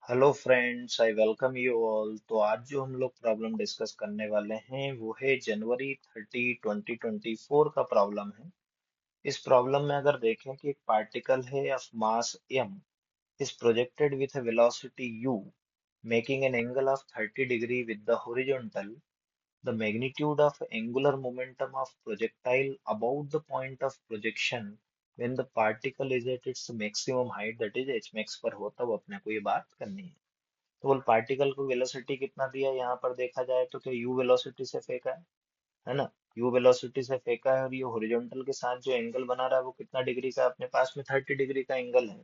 Hello friends, I welcome you all. तो आज जो हम लोग प्रॉब्लम डिस्कस करने वाले हैं वो है जनवरी 30 2024 का प्रॉब्लम है। इस प्रॉब्लम में अगर देखें कि एक पार्टिकल है of mass m is projected with a velocity u making an angle of 30 degree with the horizontal. The magnitude of angular momentum of projectile about the point of projection when the particle is at its maximum height, that is h max पर हो, तब अपने को ये बात करनी है। तो बोल पार्टिकल को वेलोसिटी कितना दिया है यहाँ पर देखा जाए तो क्या यू वेलोसिटी से फेंका है ना। यू वेलोसिटी से फेंका है और ये हॉरिजॉन्टल के साथ जो एंगल बना रहा है वो कितना डिग्री का है? अपने पास में 30 डिग्री का एंगल है।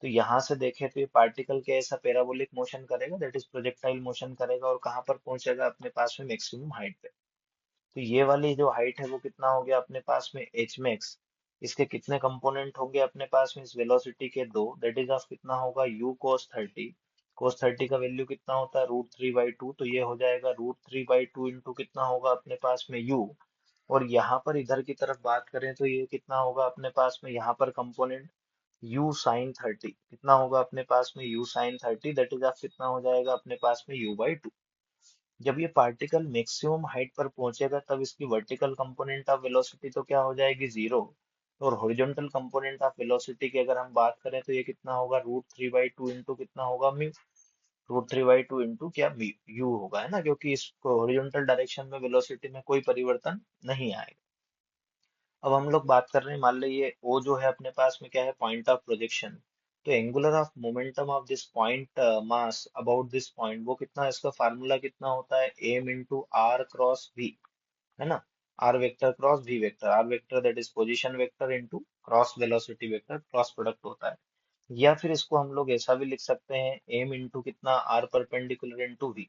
तो यहाँ से देखें तो ये पार्टिकल के ऐसा पैराबोलिक मोशन करेगा, दैट इज प्रोजेक्टाइल मोशन करेगा, और कहाँ पर पहुंचेगा? अपने पास में मैक्सिमम हाइट पे। तो ये वाली जो हाइट है वो कितना हो गया अपने पास में? H max. इसके कितने कंपोनेंट होंगे अपने पास में? इस वेलोसिटी के दो, दैट इज ऑफ कितना होगा? यू कोस 30। कोस 30 का वैल्यू कितना होता है? √3/2। तो ये हो जाएगा √3/2 इंटू कितना होगा अपने पास में? यू। और यहाँ पर इधर की तरफ बात करें तो ये कितना होगा अपने पास में? यहाँ पर कंपोनेंट यू साइन 30 कितना होगा अपने पास में? U sine 30, that is of कितना हो जाएगा अपने पास में? u/2। जब ये पार्टिकल मैक्सिमम हाइट पर पहुंचेगा तब इसकी वर्टिकल कंपोनेंट ऑफ वेलोसिटी तो क्या हो जाएगी? जीरो। और हॉरिजॉन्टल कंपोनेंट ऑफ वेलोसिटी की अगर हम बात करें तो ये कितना होगा? √3/2 इंटू कितना होगा? म्यू। √3/2 इंटू क्या? म्यू यू होगा, है ना, क्योंकि इस हॉरिजॉन्टल डायरेक्शन में वेलोसिटी में कोई परिवर्तन नहीं आएगा। अब हम लोग बात कर रहे हैं, मान लीजिए ओ जो है अपने पास में क्या है? Point of projection. तो angular of momentum of this point mass about this point वो कितना? इसका फार्मूला कितना होता है? M into R cross V, है ना। R vector cross V vector, R vector that is position vector into cross velocity vector, cross product होता है। या फिर इसको हम लोग ऐसा भी लिख सकते हैं, एम इंटू कितना? R perpendicular into V.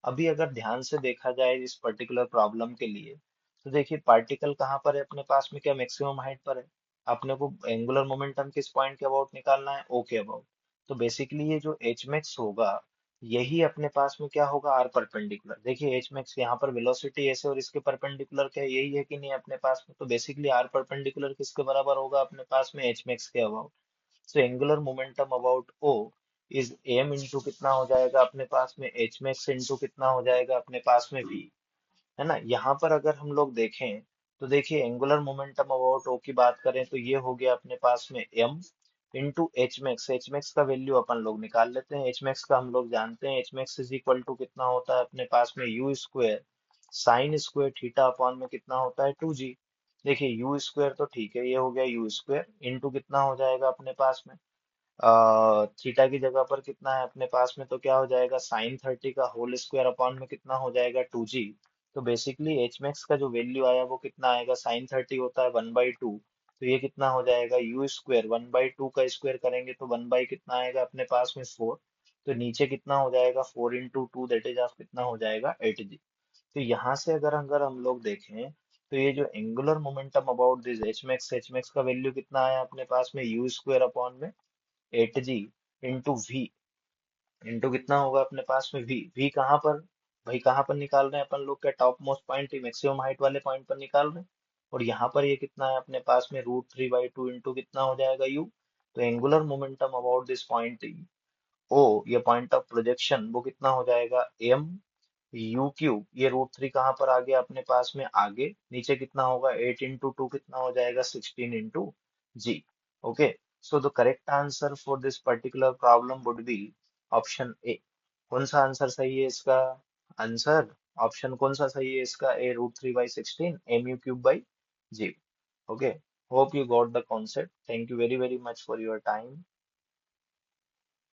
अभी अगर ध्यान से देखा जाए इस पर्टिकुलर प्रॉब्लम के लिए, तो देखिए पार्टिकल कहाँ पर है अपने पास में? क्या मैक्सिमम हाइट पर है? अपने को एंगुलर मोमेंटम किस पॉइंट के अबाउट निकालना है? ओ के अबाउट। तो बेसिकली ये जो एच मैक्स होगा यही अपने पास में क्या होगा? R perpendicular. देखिए एच मैक्स यहाँ पर वेलोसिटी ऐसे और इसके परपेंडिकुलर क्या है? यही है कि नहीं अपने पास में? तो बेसिकली आर परपेंडिकुलर किसके बराबर होगा अपने पास में? एच मैक्स के about. So angular momentum about O is M into कितना हो जाएगा अपने पास में? एच मैक्स इंटू कितना हो जाएगा अपने पास में? वी, है ना। यहाँ पर अगर हम लोग देखें तो देखिए एंगुलर मोमेंटम अबाउट ओ की बात करें तो ये हो गया अपने पास में M into H max. H max का वैल्यू अपन लोग निकाल लेते हैं। एच मैक्स का हम लोग जानते हैं, H max is equal to कितना होता है अपने पास में? U square sine square theta upon में कितना होता है? 2g। देखिए यू स्क्वायर तो ठीक है, ये हो गया यू स्क्वायर इंटू कितना हो जाएगा अपने पास में? थीटा की जगह पर कितना है अपने पास में? तो क्या हो जाएगा? साइन 30 का होल स्क्वायर अपॉन में कितना हो जाएगा? 2g। तो बेसिकली एच मैक्स का जो वैल्यू आया वो कितना आएगा? साइन 30 होता है 1/2, तो ये कितना हो जाएगा? यू स्क्वायर 1/2 का स्क्वायर करेंगे तो 1 बाई कितना आएगा अपने पास में? 4। तो नीचे कितना हो जाएगा? 4 into two, that is of कितना हो जाएगा? 8g। तो यहाँ से अगर अगर हम लोग देखें तो ये जो angular momentum about this H max का वैल्यू कितना आया अपने पास में? यू स्क्वायर अपॉन में 8g इंटू वी इंटू कितना होगा अपने पास में? वी कहाँ पर? भाई कहाँ पर निकाल रहे हैं अपन लोग? क्या top most point maximum height वाले पॉइंट पर निकाल रहे हैं? और यहाँ पर ये कितना है अपने पास में? √3/2 इंटू कितना हो जाएगा? यू। तो angular momentum about this point O, ये पॉइंट ऑफ प्रोजेक्शन, वो कितना हो जाएगा? M U cube. ये √3 कहाँ पर आ गया अपने पास में? आगे। नीचे कितना होगा? 8 इंटू 2 कितना हो जाएगा? 16 into G. Okay. So the correct answer for this particular problem would be option A. कौन सा आंसर सही है इसका? आंसर ऑप्शन कौन सा सही है इसका? A √3/16 mu³ G. Okay. Hope you got the concept. Thank you very very much for your time.